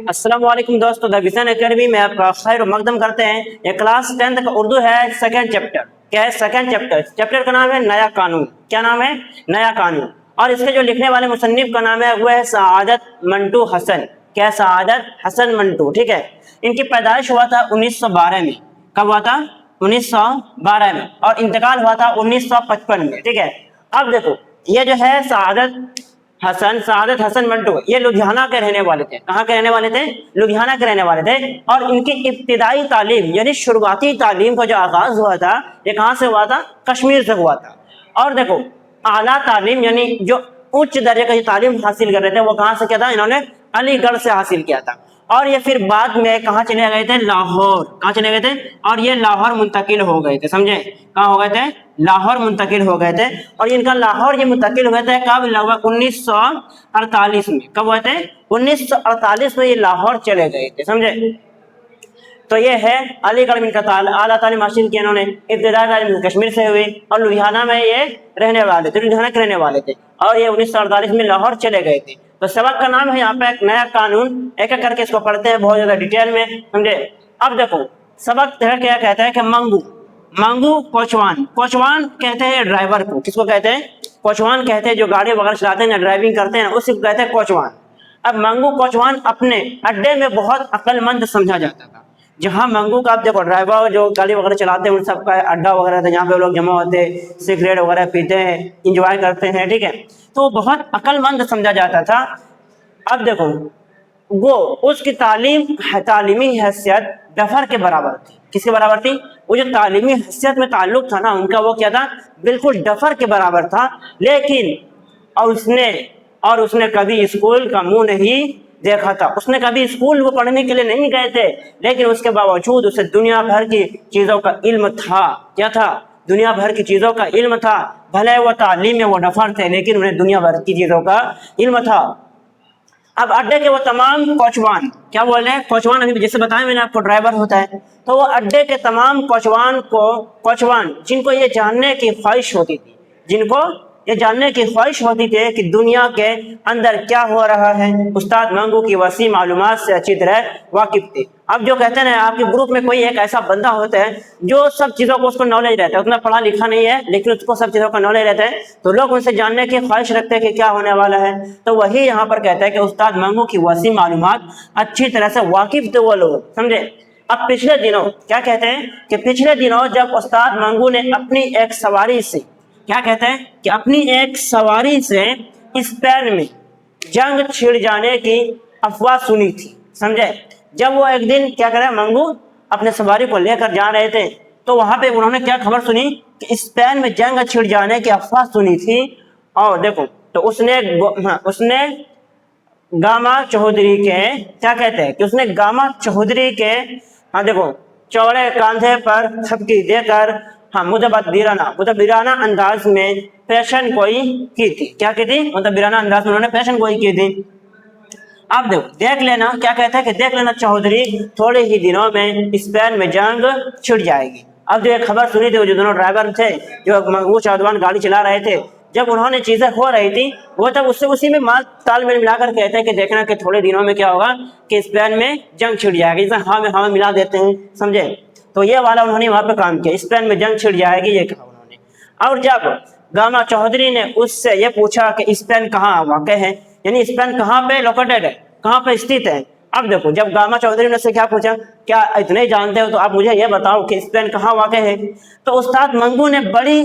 अस्सलाम वालेकुम दोस्तों, द विजन एकेडमी में आपका खैर मकदम करते हैं। ये क्लास 10th का उर्दू है, सेकंड चैप्टर। क्या है सेकंड चैप्टर? चैप्टर का नाम है नया कानून। क्या नाम है? नया कानून। और इसके जो लिखने वाले मुसन्निफ का नाम है वो है सआदत मंटू हसन। क्या है? सआदत हसन मंटू। ठीक है। इनकी पैदाइश हुआ था 1912 में। कब हुआ था? 1912 में। और इंतकाल हुआ था 1955 में। ठीक है। अब देखो, ये जो है सआदत हसन मंटू, ये लुधियाना के रहने वाले थे। कहाँ के रहने वाले थे? लुधियाना के रहने वाले थे। और इनकी इब्तिदाई तालीम यानी शुरुआती तालीम का जो आगाज हुआ था, ये कहाँ से हुआ था? कश्मीर से हुआ था। और देखो, आला तालीम यानी जो उच्च दर्जे का तालीम हासिल कर रहे थे वो कहाँ से किया था? इन्होंने अलीगढ़ से हासिल किया था। और ये फिर बाद में कहाँ चले गए थे? लाहौर। कहाँ चले गए थे? और ये लाहौर मुंतकिल हो गए थे। समझे? कहाँ हो गए थे? लाहौर मुंतकिल हो गए थे। और इनका लाहौर ये मुंतकिल हुए थे कब? लगभग 1948 में। कब हुए थे? 1948 में ये लाहौर चले गए थे। समझे? तो ये है अलीगढ़ में इनका आला तालीम हासिल किया इन्होंने। इब्तिदाई तालीम कश्मीर से हुई और लुधियाना में ये रहने वाले थे, लुधियाना के रहने वाले थे। और ये 1948 में लाहौर चले गए थे। तो सबक का नाम है यहाँ पे एक नया कानून। एक एक करके इसको पढ़ते हैं बहुत ज्यादा डिटेल में। समझे? अब देखो, सबक क्या कहता है कि मंगू कोचवान। कोचवान कहते हैं ड्राइवर को। किसको कहते हैं? कोचवान कहते हैं जो गाड़ी वगैरह चलाते हैं ना, ड्राइविंग करते हैं, उसी को कहते हैं कोचवान। अब मंगू कोचवान अपने अड्डे में बहुत अक्लमंद समझा जाता था। जहाँ मंगू का आप देखो, ड्राइवर जो गाड़ी वगैरह चलाते हैं उन सबका अड्डा वगैरह था, जहाँ पे लोग जमा होते हैं, सिगरेट वगैरह पीते हैं, इंजॉय करते हैं। ठीक है। तो बहुत अक्लमंद समझा जाता था। अब देखो, वो उसकी तालीमी हैसियत डफर के बराबर थी। किसके बराबर थी? वो जो तालीमी हैसियत में ताल्लुक था ना उनका, वो क्या था? बिल्कुल डफर के बराबर था। लेकिन और उसने कभी स्कूल का मुंह नहीं देखा था। उसने कभी स्कूल वो पढ़ने के लिए नहीं गए थे, लेकिन उसके बावजूद उसे दुनिया भर की चीजों का इल्म था। क्या था? दुनिया भर की चीजों का इल्म था। भले वो तालीम में वो डफर थे, लेकिन उन्हें दुनिया भर की चीजों का इल्म था। अब अड्डे के वो तमाम कोचवान, क्या बोल रहे हैं? कोचवान, अभी जैसे बताया मैंने आपको ड्राइवर होता है, तो वो अड्डे के तमाम कोचवान जिनको ये जानने की ख्वाहिश होती थी, कि दुनिया के अंदर क्या हो रहा है, उस्ताद मंगू की वसी मालूमात से अच्छी तरह वाकिफ थे। अब जो कहते हैं ना, आपके ग्रुप में कोई एक ऐसा बंदा होता है जो सब चीज़ों को उसको नॉलेज रहता है, उतना पढ़ा लिखा नहीं है लेकिन उसको सब चीज़ों का नॉलेज रहता है, तो लोग उनसे जानने की ख्वाहिश रखते हैं कि क्या होने वाला है। तो वही यहाँ पर कहता है कि उस्ताद मंगू की वसी मालूमात अच्छी तरह से वाकिफ थे वो लोग। समझे? अब पिछले दिनों क्या कहते हैं कि पिछले दिनों जब उस्ताद मंगू ने अपनी एक सवारी से, क्या कहते हैं कि अपनी एक सवारी से स्पेन में जंग छिड़ जाने की अफवाह सुनी थी। समझे? जब वो एक दिन क्या करे, मंगू अपने सवारी को लेकर जा रहे थे, तो वहां पे उन्होंने क्या खबर सुनी कि स्पेन में जंग छिड़ जाने की अफवाह सुनी थी। और देखो, तो उसने गामा चौधरी के, क्या कहते हैं कि उसने गामा चौधरी के, हाँ देखो, चौड़े कांधे पर थपकी देकर मुतबीराना अंदाज में पेशन गोई की थी। क्या की थी? मुतबीराना अंदाज में उन्होंने पेशन गोई की थी। अब देखो, देख लेना, क्या कहता है कि देख लेना चौधरी, थोड़े ही दिनों में स्पेन में जंग छिड़ जाएगी। अब जो एक खबर सुनी थी, जो दोनों ड्राइवर थे जो मंगू चौधवान गाड़ी चला रहे थे, जब उन्होंने चीजें हो रही थी, वो तब उसी में माल तालमेल मिलाकर कहते हैं कि देखना कि थोड़े दिनों में क्या होगा कि स्पेन में जंग छिड़ जाएगी। जैसे हाँ में हाँ मिला देते हैं। समझे? तो ये वाला उन्होंने वहां पे काम किया, स्पेन में जंग छिड़ जाएगी, ये कहा उन्होंने। और जब गामा चौधरी ने उससे ये पूछा कि स्पेन कहाँ वाक़ है, यानी स्पेन कहाँ पे लोकेटेड है, कहाँ पे स्थित है। अब देखो, जब गामा चौधरी ने उससे क्या पूछा, क्या इतने जानते हो तो आप मुझे ये बताओ कि स्पेन कहाँ वाक़ है, तो उस्ताद मंगू ने बड़ी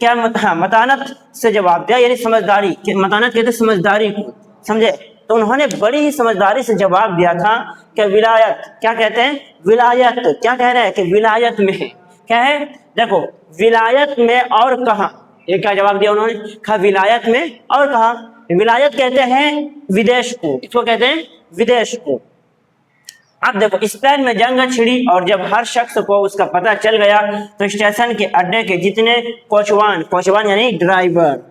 मतानत से जवाब दिया, यानी समझदारी, मतानत कहते समझदारी को। समझे? तो उन्होंने बड़ी ही समझदारी से जवाब दिया था कि विलायत, क्या कहते हैं? विलायत, क्या कह रहे हैं कि विलायत में है। क्या है? देखो, विलायत में और कहाँ, ये क्या जवाब दिया उन्होंने? कहा विलायत में और कहाँ। विलायत कहते हैं विदेश को। इसको कहते हैं विदेश को। अब देखो, स्पेन में जंग छिड़ी और जब हर शख्स को उसका पता चल गया, तो स्टेशन के अड्डे के जितने कोचवान यानी ड्राइवर,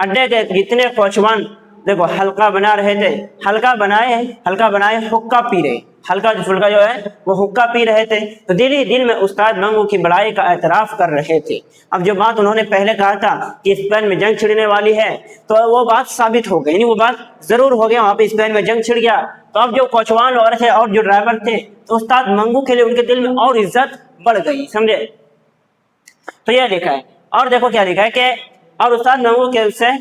अड्डे के जितने कोचवान देखो हल्का बना रहे थे, हल्का बनाए हुक्का पी रहे, हल्का फुल्का जो है वो हुक्का पी रहे थे, तो दिल ही दिल में उस्ताद मंगू की बड़ाई का एतराफ़ कर रहे थे। अब जो बात उन्होंने पहले कहा था कि स्पेन में जंग छिड़ने वाली है, तो वो बात साबित हो गई, यानी वो बात ज़रूर हो गया, वहाँ पे स्पेन में जंग छिड़ गया। तो अब जो कोचवान और थे और जो ड्राइवर थे, तो उस्ताद मंगू के लिए उनके दिल में और इज्जत बढ़ गई, समझे। तो यह लिखा है, और देखो क्या लिखा है कि और उस्ताद मंगू के से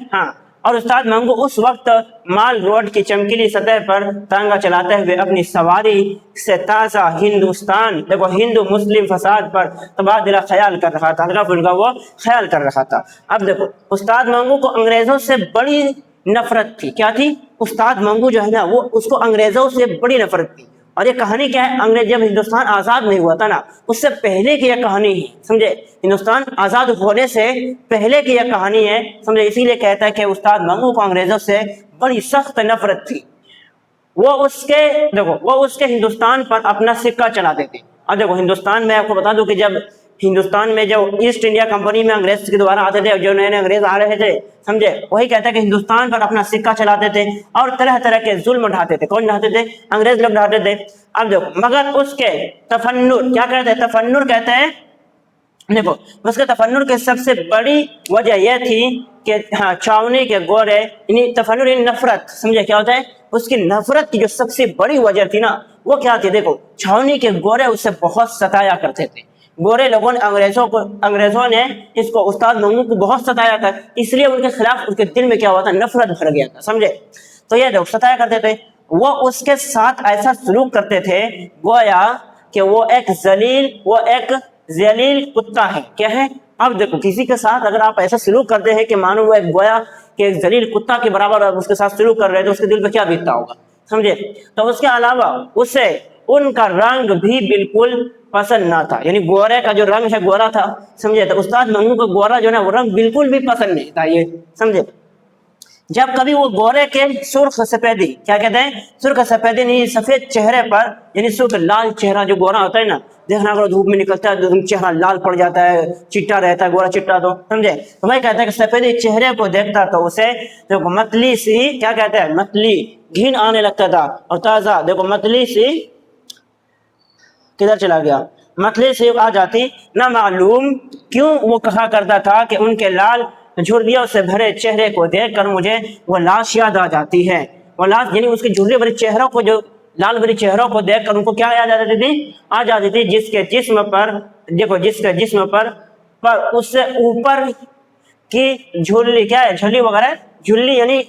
और उस्ताद मंगू उस वक्त माल रोड की चमकीली सतह पर तांगा चलाते हुए अपनी सवारी से ताज़ा हिंदुस्तान, देखो हिंदू मुस्लिम फसाद पर तबादला ख्याल कर रहा था, हल्का फुल्का वो ख्याल कर रहा था। अब देखो उस्ताद मंगू को अंग्रेजों से बड़ी नफरत थी, क्या थी? उस्ताद मंगू जो है ना, वो उसको अंग्रेजों से बड़ी नफरत थी। और ये कहानी क्या है, अंग्रेज जब हिंदुस्तान आज़ाद नहीं हुआ था ना, उससे पहले की यह कहानी है, समझे। हिंदुस्तान आज़ाद होने से पहले की यह कहानी है, समझे। इसीलिए कहता है कि उस्ताद मंगू को अंग्रेजों से बड़ी सख्त नफरत थी। वो उसके हिंदुस्तान पर अपना सिक्का चलाते थे। अब देखो हिंदुस्तान में आपको बता दूं कि जब हिंदुस्तान में जो ईस्ट इंडिया कंपनी में अंग्रेज के द्वारा आते थे, जो नए नए अंग्रेज आ रहे थे, समझे, वही कहते हैं कि हिंदुस्तान पर अपना सिक्का चलाते थे और तरह तरह के जुल्म ढाते थे। कौन ढाते थे? अंग्रेज लोग ढाते थे। अब देखो मगर उसके तफन्नुर, क्या कहते हैं? तफन्नुर कहते हैं, देखो उसके तफन्नुर की सबसे बड़ी वजह यह थी कि छावनी के गोरे, यानी तफन्नुर यानी नफरत, समझे क्या होता है? उसकी नफरत की जो सबसे बड़ी वजह थी ना, वो क्या थी? देखो छावनी के गोरे उससे बहुत सताया करते थे। गोरे लोगों ने अंग्रेजों ने इसको उस्ताद मंगू को बहुत सताया था, इसलिए उनके खिलाफ उनके दिल में क्या हुआ था? नफरत भर गया था, समझे। तो ये लोग सताया करते थे, वो उसके साथ ऐसा सलूक करते थे गोया कि वो एक जलील कुत्ता है। क्या है? अब देखो किसी के साथ अगर आप ऐसा सलूक करते हैं कि मानो वो एक गोया कि एक जलील कुत्ता के बराबर आप उसके साथ सलूक कर रहे हैं, तो उसके दिल पे क्या बीतता होगा, समझे। तो उसके अलावा उसे उनका रंग भी बिल्कुल पसंद ना था, यानी गोरे का जो रंग है गोरा था, समझे। तो उस्ताद मंगू को गोरा जो है वो रंग बिल्कुल भी पसंद नहीं था, ये समझे। जब कभी वो गोरे के सुर्ख सफेदी, क्या कहते हैं? सुर्ख सफेदी नहीं, सफेद चेहरे पर, यानी सुर्ख लाल चेहरा जो गोरा होता है ना, देखना अगर धूप में निकलता है तो चेहरा लाल पड़ जाता है, चिट्टा रहता है, गोरा चिट्टा, तो समझे। तो भाई कहता है कि सफेदी चेहरे को देखता तो उसे देखो मतली सी, क्या कहते हैं? मतली घिन आने लगता था। और ताजा देखो मतली सी किधर चला गया? मतली सी आ जाती, ना मालूम क्यों वो कहा करता था कि उनके लाल झुर्रियों से भरे चेहरे को देखकर मुझे वो लाश याद आ जाती है। वो लाश यानी उसके झुर्रियों भरे चेहरों को, जो लाल भरे चेहरों को देखकर उनको क्या याद आ जाती थी? आ जाती थी जिसके जिस्म पर, देखो जिसके जिस्म पर उससे ऊपर की झुर्री, क्या है? झुर्री वगैरह, झुर्री यानी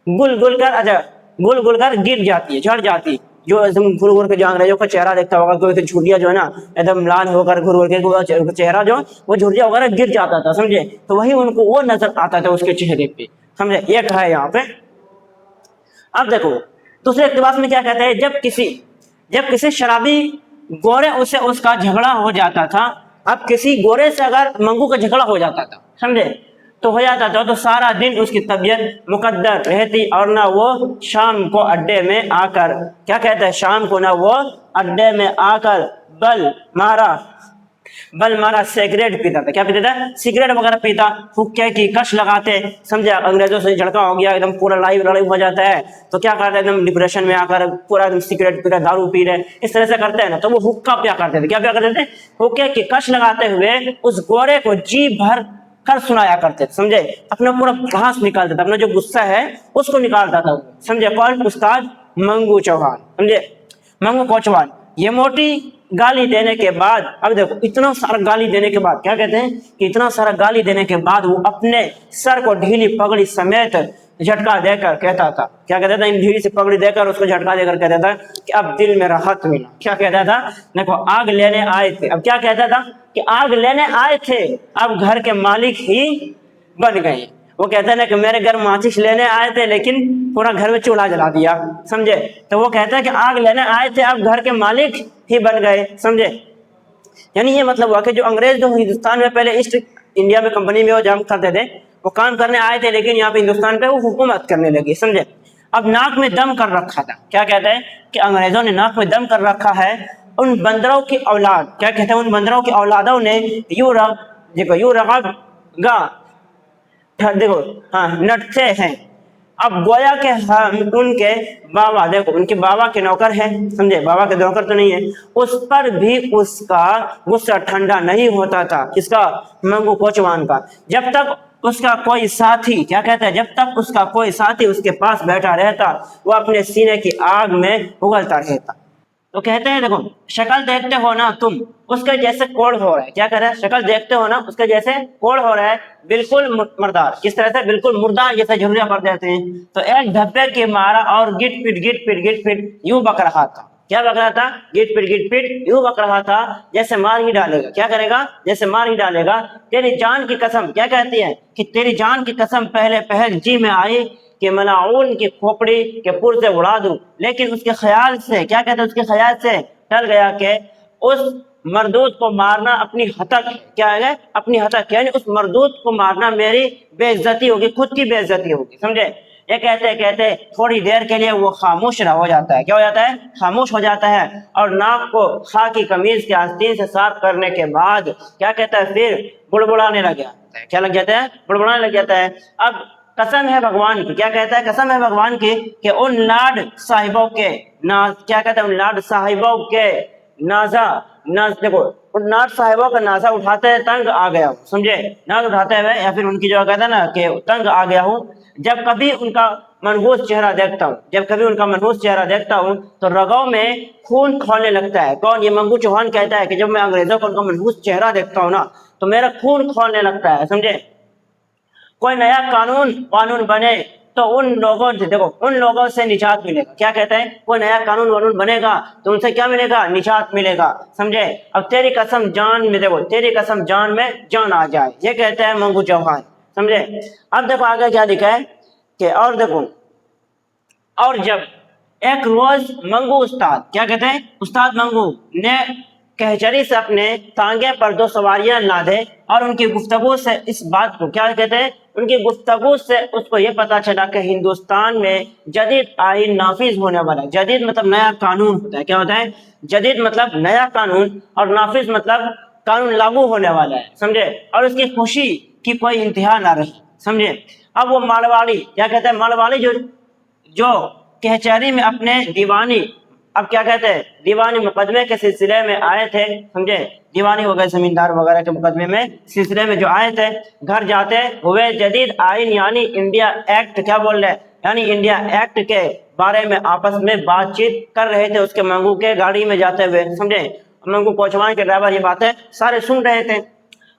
गुल गुल कर गिर जाती है, झड़ जाती। जो एकदम घुर घुर के जो अंग्रेजों का चेहरा देखता होगा, कोई झुर्रिया जो है ना एकदम लाल होकर घुर घुर के चेहरा जो वो झुर्रिया वगैरह गिर जाता था, समझे। तो वही उनको वो नजर आता था उसके चेहरे पे, समझे। ये कहा है यहाँ पे। अब देखो दूसरे इक़्तिबास में क्या कहते हैं? जब किसी शराबी गोरे उससे उसका झगड़ा हो जाता था, अब किसी गोरे से अगर मंगू का झगड़ा हो जाता था, समझे, तो हो जाता था, तो सारा दिन उसकी तबीयत मुकद्दर रहती और ना वो शाम को अड्डे में आकर, क्या कहते हैं? शाम को ना वो अड्डे में आकर बल मारा सिगरेट पीता था। क्या पीता था? सिगरेट वगैरह पीता, हुक्के की कश लगाते, समझे। अंग्रेजों से झड़का हो गया, एकदम पूरा लड़ाई हो जाता है, तो क्या करते हैं? एकदम डिप्रेशन में आकर पूरा एकदम सिगरेट पी रहे, दारू पी रहे, इस तरह से करते हैं ना, तो वो हुक्का पिया करते थे। क्या पिया करते थे? हुक्के की कश लगाते हुए उस गोरे को जी भर कर सुनाया करते थे, समझे। अपना पूरा भड़ास निकालता था, अपना जो गुस्सा है उसको निकालता था, समझे। कौन? उस्ताद मंगू चौहान, समझे, मंगू कोचवान। ये मोटी गाली देने के बाद, अब देखो इतना सारा गाली देने के बाद, क्या कहते हैं कि इतना सारा गाली देने के बाद वो अपने सर को ढीली पगड़ी समेत झटका देकर कहता था, क्या कहता था? इन ढीली से पगड़ी देकर उसको झटका देकर कहता था कि अब दिल में राहत मिला। क्या कहता था? देखो आग लेने आए थे, अब क्या कहता था कि आग लेने आए थे, अब घर के मालिक ही बन गए। वो कहता है ना कि मेरे घर माचिस लेने आए थे लेकिन पूरा घर में चूल्हा जला दिया, समझे। तो वो कहता है कि आग लेने आए थे, अब घर के मालिक ही बन गए, समझे। यानी ये मतलब हुआ कि जो अंग्रेज जो हिंदुस्तान में पहले ईस्ट इंडिया में कंपनी में वो जम करते थे, वो काम करने आए थे, लेकिन यहाँ पे हिंदुस्तान पे वो हुकूमत करने लगे, समझे। अब नाक में दम कर रखा था, क्या कहते हैं कि अंग्रेजों ने नाक में दम कर रखा है। उन बंदरों की औलाद, क्या कहते हैं? उन बंदरों की औलादों ने देखो नटते हैं अब गोया के हम उनके बाबा, देखो उनके बाबा के नौकर हैं, समझे, बाबा के नौकर तो नहीं है, उस पर भी उसका गुस्सा ठंडा नहीं होता था, किसका, मंगू कोचवान का, जब तक उसका कोई साथी, क्या कहता है, जब तक उसका कोई साथी उसके पास बैठा रहता वो अपने सीने की आग में उगलता रहता। तो कहते हैं देखो, शक्ल देखते हो ना तुम उसके जैसे कोढ़ हो रहा है, क्या कर रहा है, शक्ल देखते हो ना उसके जैसे कोढ़ हो रहा है, बिल्कुल मुर्दार, किस तरह से, बिल्कुल मुर्दार जैसे झुर्रियां पड़ जाते हैं। तो एक धब्बे की मारा और गिट पिट यूं बक रहा था, क्या बक रहा था, गिट पिट यूं बक रहा था जैसे मार ही डालेगा, क्या करेगा, जैसे मार ही डालेगा। तेरी जान की कसम, क्या कहती है कि तेरी जान की कसम पहले पहल जी में आई कि मलाउन की खोपड़ी के पुर से उड़ा दूं, लेकिन उसके ख्याल से, क्या कहते हैं, उसके ख्याल से टल गया कि उस मरदूद को मारना अपनी हतक, क्या है, अपनी हतक, यानी उस मरदूद को मारना मेरी बेइज्जती होगी, खुद की बेइज्जती होगी, समझे। ये कहते कहते थोड़ी देर के लिए वो खामोश हो जाता है, क्या हो जाता है, खामोश हो जाता है, और नाक को खाकी कमीज के आस्तीन से साफ करने के बाद क्या कहता है, फिर बुड़बुड़ाने लग जाता है, क्या लग जाता है, बुड़बुड़ाने लग जाता है। अब कसम है भगवान की, क्या कहता है, कसम है भगवान की कि उन लाड साहिबों के ना, क्या कहता है, उन लाड साहिबों के नाजा, नाज, देखो उन नाज साहिबों का नाजा उठाते हैं तंग आ गया हूँ, समझे, नाज उठाते हुए, या फिर उनकी जो कहता है ना कि तंग आ गया हूँ, जब कभी उनका मनहूस चेहरा देखता हूँ, जब कभी उनका मनहूस चेहरा देखता हूँ तो रगों में खून खौलने लगता है। कौन, ये मंगू चौहान कहता है कि जब मैं अंग्रेजों का उनका मनहूस चेहरा देखता हूँ ना तो मेरा खून खौलने लगता है, समझे। कोई नया कानून बने तो उन लोगों से, देखो उन लोगों से निजात मिलेगा, क्या कहते हैं, कोई नया कानून बनेगा तो उनसे क्या मिलेगा, निजात मिलेगा, समझे। अब तेरी कसम जान में, देखो तेरी कसम जान में जान आ जाए, ये कहते हैं मंगू चौहान, समझे। अब देखो आगे क्या लिखा है कि, और देखो, और जब एक रोज मंगू उस्ताद, क्या कहते हैं, उस्ताद मंगू ने कचहरी से अपने तांगे पर दो सवारियां लादे और उनकी गुफ्तगू से इस बात को, क्या कहते हैं, उनकी गुफ्तगू से उसको ये पता चला कि हिंदुस्तान में जदीद आइन नाफिज होने वाला है। जदीद मतलब नया कानून होता है, क्या होता है, जदीद मतलब नया कानून, और नाफिज मतलब कानून लागू होने वाला है, समझे। और उसकी खुशी की कोई इंतहा ना रही, समझे। अब वो मारवाड़ी, क्या कहते हैं, मारवाड़ी जो कचहरी में अपने दीवानी, अब क्या कहते हैं, दीवानी मुकदमे के सिलसिले में आए थे, समझे, दीवानी हो गए जमींदार वगैरह के मुकदमे में सिलसिले में जो आए थे, घर जाते हुए जदीद आइन यानी इंडिया एक्ट, क्या बोल रहे हैं, यानी इंडिया एक्ट के बारे में आपस में बातचीत कर रहे थे उसके मंगू के गाड़ी में जाते हुए, समझे। मंगू कोचवान के ड्राइवर ये बातें सारे सुन रहे थे।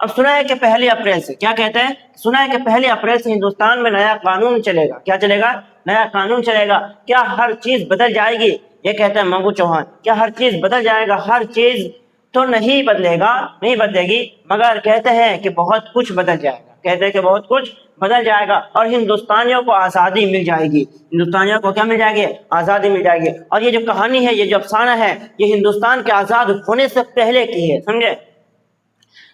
अब सुना है कि 1 अप्रैल से, क्या कहते हैं, सुना है कि 1 अप्रैल से हिंदुस्तान में नया कानून चलेगा, क्या चलेगा, नया कानून चलेगा, क्या हर चीज बदल जाएगी, ये कहते हैं मंगू चौहान, क्या हर चीज बदल जाएगा, हर चीज तो नहीं बदलेगा, नहीं बदलेगी, मगर कहते हैं कि बहुत कुछ बदल जाएगा, कहते हैं कि बहुत कुछ बदल जाएगा और हिंदुस्तानियों को आज़ादी मिल जाएगी, हिंदुस्तानियों को क्या मिल जाएगी, आज़ादी मिल जाएगी। और ये जो कहानी है, ये जो अफसाना है, ये हिंदुस्तान के आज़ाद होने से पहले की है, समझे।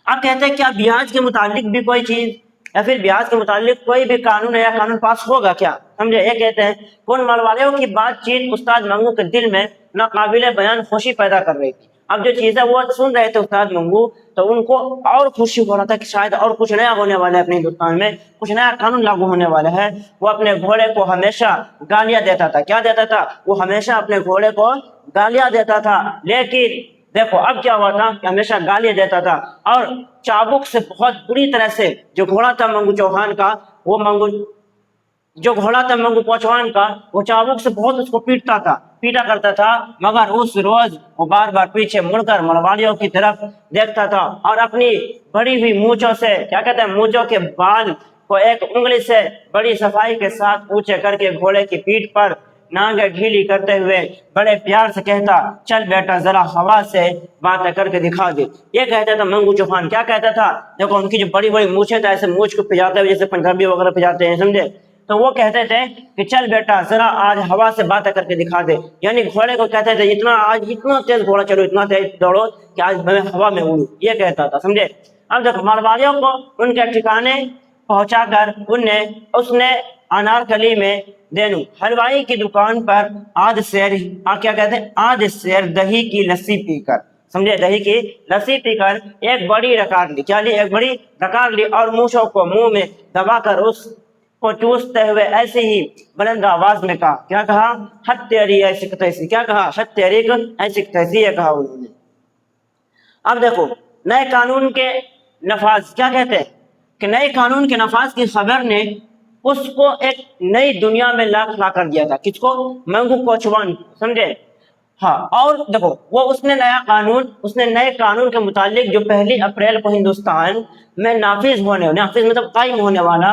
अब कहते हैं क्या ब्याज के मुतालिक भी कोई चीज, या फिर ब्याज के मुतालिक कोई भी कानून या कानून पास होगा क्या, समझे। ये कहते हैं कौन, मरवालियों की बातचीत उस्ताद मंगू के दिल में नाकाबिले बयान खुशी पैदा कर रही थी। अब जो चीजें वो सुन रहे थे उस्ताद मंगू, तो उनको और खुशी हो रहा था कि शायद और कुछ नया होने वाला है, अपने हिंदुस्तान में कुछ नया कानून लागू होने वाला है। वो अपने घोड़े को हमेशा गालियां देता था, क्या देता था, वो हमेशा अपने घोड़े को गालियां देता था, लेकिन देखो अब क्या हुआ था कि हमेशा गालियां देता था और चाबुक से बहुत बुरी तरह से, जो घोड़ा था मंगू चौहान का, वो मंगू, जो घोड़ा था मंगू चौहान का, वो चाबुक से बहुत उसको पीटा करता था। मगर उस रोज वो बार बार पीछे मुड़कर मरवाड़ियों की तरफ देखता था और अपनी बड़ी हुई मूंछों से, क्या कहते हैं, मूंछों के बाल को एक उंगली से बड़ी सफाई के साथ ऊंचे करके घोड़े की पीठ पर नांगे ढीली करते हुए बड़े प्यार से कहता, चल बेटा जरा हवा से बात करके दिखा दे। ये कहता था मंगू चौहान, क्या कहता था, देखो उनकी जो बड़ी बड़ी मूछें था, ऐसे मूछ को पिजाते हुए जैसे पंजाबी वगैरह पिजाते हैं, समझे। तो वो कहते थे कि चल बेटा जरा आज हवा से बात करके दिखा दे, यानी घोड़े को कहते थे इतना आज इतना तेज घोड़ा चलो, इतना तेज दौड़ो कि आज मैं हवा में उड़ूं, ये कहता था, समझे। अब देखो मारवाड़ियों को उनके ठिकाने पहुंचाकर उसने अनारकली में देनू हलवाई की दुकान पर क्या कहते हैं, आध शेर दही की लस्सी पीकर, समझे, दही की लस्सी पीकर एक बड़ी रकार ली, क्या ली, एक बड़ी रकार ली और मूछों को मुंह में दबाकर उस کو چوستے ہوئے ایسے ہی بلند آواز میں کہا، کیا کہا؟ حد تیری ایسی تیسی، کیا کہا؟ حد تیری ایسی تیسی ہے کہا انہوں نے۔ اب دیکھو نئے قانون کے نفاذ کیا کہتے ہیں کہ نئے قانون کے نفاذ کی خبر نے اس کو ایک نئی دنیا میں لا کھڑا کر دیا تھا۔ کس کو؟ منگو کوچوان، سمجھے؟ ہاں، اور دیکھو وہ اس نے نئے قانون کے متعلق جو 1 اپریل کو ہندوستان میں نافذ مطلب قائم ہونے والا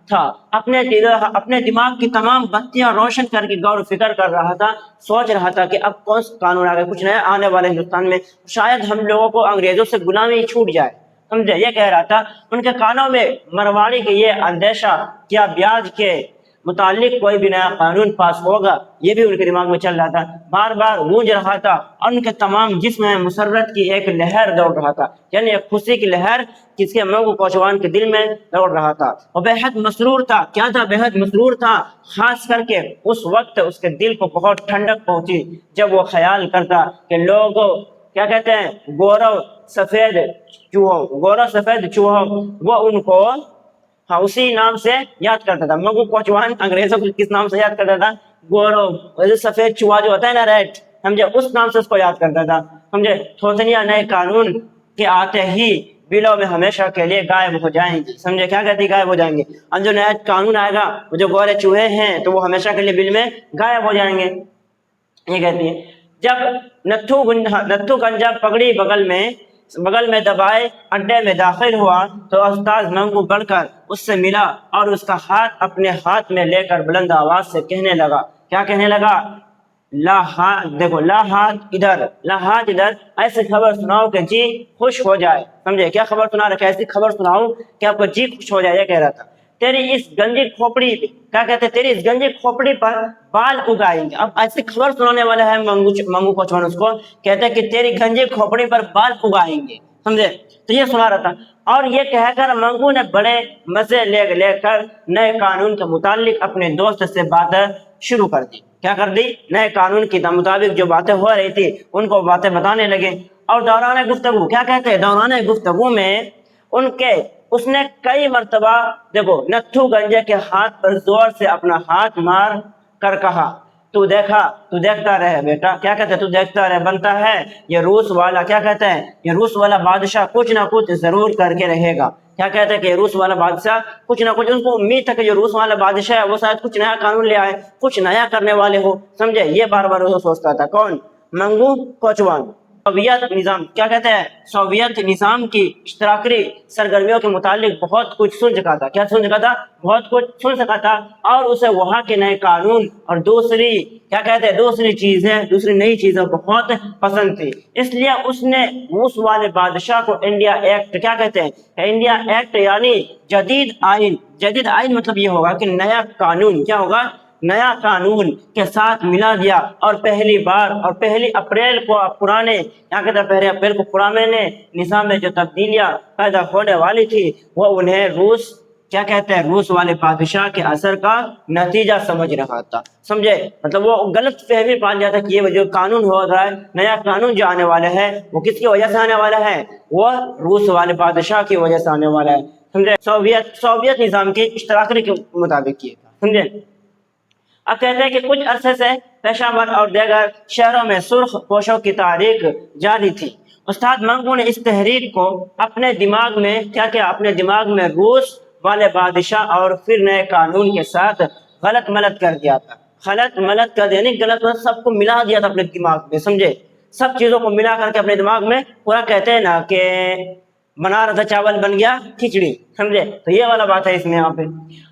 تھا، اپنے دماغ کی تمام بتیاں روشن کر کے غور و فکر کر رہا تھا، سوچ رہا تھا کہ اب کون سا قانون آگے کچھ نیا آنے والے ہندوستان میں، شاید ہم لوگوں کو انگریزوں سے غلامی چھوٹ جائے، سمجھے؟ یہ کہہ رہا تھا۔ ان کے کانوں میں مرواڑی کے یہ اندیشہ کیا بیاج کے متعلق کوئی بھی نیا قانون پاس ہوگا، یہ بھی ان کے دماغ میں چل رہا تھا، بار بار گونج رہا تھا، اور ان کے تمام جسم میں مسرت کی ایک لہر دوڑ رہا تھا، یعنی ایک خوشی کی لہر جس کے منگو کوچوان کے دل میں دوڑ رہا تھا۔ وہ بے حد مسرور تھا، کیا تھا؟ بے حد مسرور تھا، خاص کر کے اس وقت اس کے دل کو بہت ٹھنڈک پہنچی جب وہ خیال کرتا کہ لوگ کیا کہتے ہیں، گورو سفید چوہوں، وہ ان کو ہاں اسی نام سے یاد کرتا تھا۔ منگو کوچوان انگریزوں کو کس نام سے یاد کرتا تھا؟ گورو، سفید چوہا جو ہوتا ہے نا، ریٹ، سمجھے؟ اس نام سے اس کو یاد کرتا تھا، سمجھے؟ تھوتنیا نئے قانون کے آتے ہی بلوں میں ہمیشہ کے لیے غائب ہو جائیں گی، سمجھے؟ کیا کہتی؟ غائب ہو جائیں گے۔ اور جو نیا قانون آئے گا وہ جو گورے چوہے ہیں تو وہ ہمیشہ کے لیے بل میں غائب ہو جائیں گے، یہ کہتی ہے۔ جب نتھو گنجا پگڑی بغل میں دبائے اڈے میں داخل ہوا تو استاد منگو بڑھ کر اس سے ملا اور اس کا ہاتھ اپنے ہاتھ میں لے کر بلند آواز سے کہنے لگا، کیا کہنے لگا؟ لا ہاتھ ادھر، ایسی خبر سناؤ کہ جی خوش ہو جائے، سمجھے؟ کیا خبر سنا رکھا ہے؟ ایسی خبر سناؤ کہ آپ کو جی خوش ہو جائے، یہ کہہ رہا تھا۔ تیری اس گنجی کھوپڑی، کیا کہتے ہیں؟ تیری اس گنجی کھوپڑی پر بال اگائیں گے۔ اب ایسی خبر سنانے والا ہے منگو کوچوان، اس کو کہتے ہیں کہ تیری گنجی کھوپڑی پر بال اگائیں گے، سمجھے؟ تو یہ سنا رہا تھا، اور یہ کہہ کر منگو نے بڑے مزے لے کر نئے قانون کے متعلق اپنے دوست سے باتیں شروع کر دی۔ کیا کر دی؟ نئے قانون کے مطابق جو باتیں ہو رہی تھی ان کو باتیں بتانے لگے، اور دوران گفتگو، کیا کہتے ہیں؟ دوران گفتگو میں اس نے کئی مرتبہ دیکھو نتھو گنجے کے ہاتھ پر زور سے اپنا ہاتھ مار کر کہا، تو دیکھتا رہے بیٹا، کیا کہتے ہیں؟ تو دیکھتا رہے، بنتا ہے یہ روس والا، کیا کہتے ہیں؟ یہ روس والا بادشاہ کچھ نہ کچھ ضرور کر کے رہے گا۔ کیا کہتے ہیں کہ روس والا بادشاہ کچھ نہ کچھ، ان کو امید تھا کہ جو روس والا بادشاہ ہے وہ شاید کچھ نیا قانون لے آئے، کچھ نیا کرنے والے ہو، سمجھے؟ یہ بار بار وہ سوچتا تھا، کون؟ منگو کوچوان۔ سوویت نظام، کیا کہتے ہیں؟ سوویت نظام کی اشتراکی سرگرمیوں کے متعلق بہت کچھ سن چکا تھا، کیا سن چکا تھا؟ بہت کچھ سن سکا تھا، اور اسے وہاں کے نئے قانون اور دوسری نئی چیزیں بہت پسند تھی، اس لیے اس نے روس والے بادشاہ کو انڈیا ایکٹ، کیا کہتے ہیں؟ انڈیا ایکٹ یعنی جدید آئین مطلب یہ ہوگا کہ نیا قانون، کیا ہوگا؟ نیا قانون کے ساتھ ملا دیا، اور پہلی اپریل کو پرانے نظام میں جو تبدیلیاں پیدا ہونے والی تھی وہ انہیں کیا کہتے ہیں؟ روس والے بادشاہ کے اثر کا نتیجہ سمجھ رہا تھا، سمجھے؟ مطلب وہ غلط فہمی پا لیا تھا کہ یہ جو قانون ہو رہا ہے، نیا قانون جو آنے والا ہے وہ کس کی وجہ سے آنے والا ہے؟ وہ روس والے بادشاہ کی وجہ سے آنے والا ہے، سمجھے؟ سوویت نظام کی اشتراکی کے مطابق یہ تھا، سمجھے؟ اب کہتے ہیں کہ کچھ عرصے سے پشاور اور دیگر شہروں میں سرخ پوشوں کی تحریک جاری تھی۔ استاد منگو نے اس تحریک کو اپنے دماغ میں روس والے بادشاہ اور پھر نئے قانون کے ساتھ غلط ملت کر دیا تھا۔ غلط ملت سب کو ملا دیا تھا اپنے دماغ میں، سمجھے؟ سب چیزوں کو ملا کر کے اپنے دماغ میں پورا، کہتے ہیں نا کہ بنا رہا تھا چاول بن گیا کھچڑی، سمجھے؟ تو یہ والا بات ہے اس میں یہاں پہ۔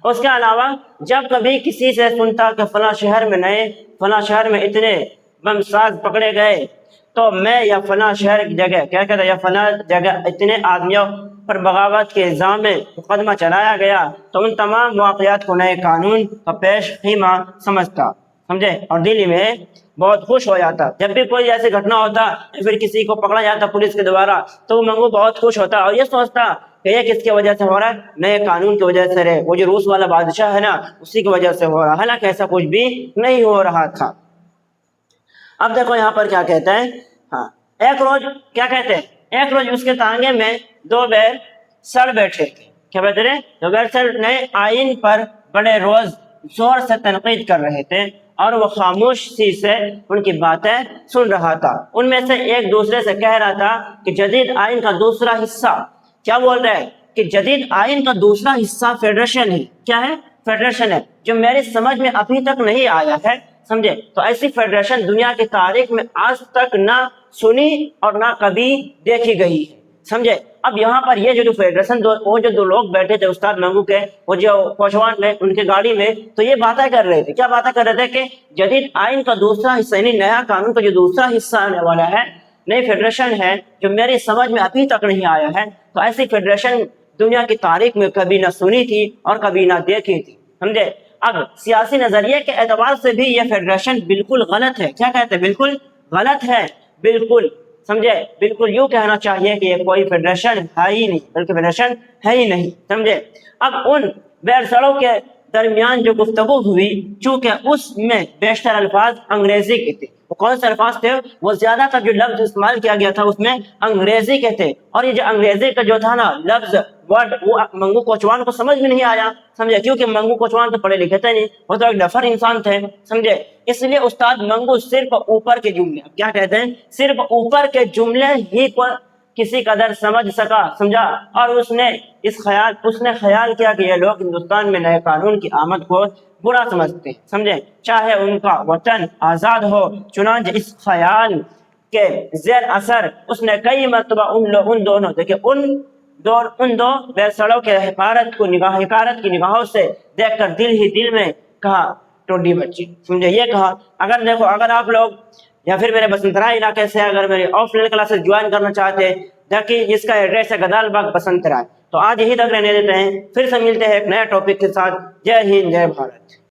اس کے علاوہ جب کبھی کسی سے سنتا کہ فلاں شہر میں اتنے بم ساز پکڑے گئے تو میں یا فلاں شہر کی جگہ، کیا کہتا ہے، یا فلاں جگہ اتنے آدمیوں پر بغاوت کے الزام میں مقدمہ چلایا گیا، تو ان تمام واقعات کو نئے قانون کا پیش خیمہ سمجھتا، سمجھے؟ اور دلی میں بہت خوش ہو جاتا جب بھی کوئی ایسی گھٹنا ہوتا یا پھر کسی کو پکڑا جاتا پولیس کے دوارا، تو منگو بہت خوش ہوتا اور یہ سوچتا کہ یہ کس کی وجہ سے ہو رہا ہے؟ نئے قانون کی وجہ سے رہے، وہ جو روس والا بادشاہ ہے نا اسی کی وجہ سے ہو رہا، حالانکہ ایسا کچھ بھی نہیں ہو رہا تھا۔ اب دیکھو یہاں پر کیا کہتا ہے، ہاں ایک روز اس کے تانگے میں دو بیر سڑ بیٹھے تھے، کیا بیٹھے رہے؟ دو بیر سڑ نئے آئین پر بڑے روز زور سے تنقید کر رہے تھے اور وہ خاموشی سے ان کی باتیں سن رہا تھا۔ ان میں سے ایک دوسرے سے کہہ رہا تھا کہ جدید آئین کا دوسرا حصہ، کیا بول رہے ہیں کہ جدید آئین کا دوسرا حصہ فیڈریشن ہے۔ کیا ہے؟ فیڈریشن ہے، جو میری سمجھ میں ابھی تک نہیں آیا ہے، سمجھے؟ تو ایسی فیڈریشن دنیا کی تاریخ میں آج تک نہ سنی اور نہ کبھی دیکھی گئی ہے، سمجھے؟ اب یہاں پر یہ جو فیڈریشن وہ جو دو لوگ بیٹھے تھے استاد منگو کے، وہ جو کوچوان میں ان کے گاڑی میں، تو یہ باتیں کر رہے تھے، کیا باتیں کر رہے تھے کہ جدید آئین کا دوسرا حصہ یعنی نیا قانون کا جو دوسرا حصہ آنے والا ہے، نئی فیڈریشن ہے جو میری سمجھ میں ابھی تک نہیں آیا ہے، تو ایسی فیڈریشن دنیا کی تاریخ میں کبھی نہ سنی تھی اور کبھی نہ دیکھی تھی، سمجھے؟ اب سیاسی نظریے کے اعتبار سے بھی یہ فیڈریشن بالکل غلط ہے۔ کیا کہتے ہیں؟ بالکل غلط ہے، بالکل، سمجھے؟ بالکل یوں کہنا چاہیے کہ یہ کوئی فیڈریشن ہے ہی نہیں، بلکہ فیڈریشن ہے ہی نہیں، سمجھے؟ اب ان بیرسڑوں کے درمیان جو گفتگو ہوئی، چونکہ اس میں بیشتر الفاظ انگریزی کے تھے، وہ کون سے الفاظ تھے؟ وہ زیادہ تر جو لفظ استعمال کیا گیا تھا اس میں انگریزی کے تھے، اور یہ جو انگریزی کا جو تھا نا لفظ ورڈ، وہ منگو کوچوان کو سمجھ میں نہیں آیا، سمجھے؟ کیونکہ منگو کوچوان تو پڑھے لکھے تھے نہیں، وہ تو ایک ڈفر انسان تھے، سمجھے؟ اس لیے استاد منگو صرف اوپر کے جملے، کیا کہتے ہیں؟ صرف اوپر کے جملے ہی کو کسی قدر سمجھ سکا، سمجھا؟ اور اس نے خیال کیا کہ یہ لوگ ہندوستان میں نئے قانون کی آمد کو برا سمجھتے ہیں، سمجھے؟ چاہے ان کا وطن آزاد ہو۔ چنانچہ اس خیال کے زیر اثر اس نے کئی مرتبہ ان دونوں دیکھیں ان دو بیرسڑوں کے حقارت کی نگاہوں سے دیکھ کر دل ہی دل میں کہا ٹوڈی بچی، سمجھے؟ یہ کہا اگر آپ لوگ یا پھر میرے بسنترا علاقے سے اگر میری آف لائن کلاسز جوائن کرنا چاہتے ہیں، دیکھیے جس کا ایڈریس ہے گدال باغ بسنترا، تو آج یہی تک رہنے دیتے ہیں، پھر سے ملتے ہیں ایک نئے ٹاپک کے ساتھ۔ جے ہند، جے بھارت۔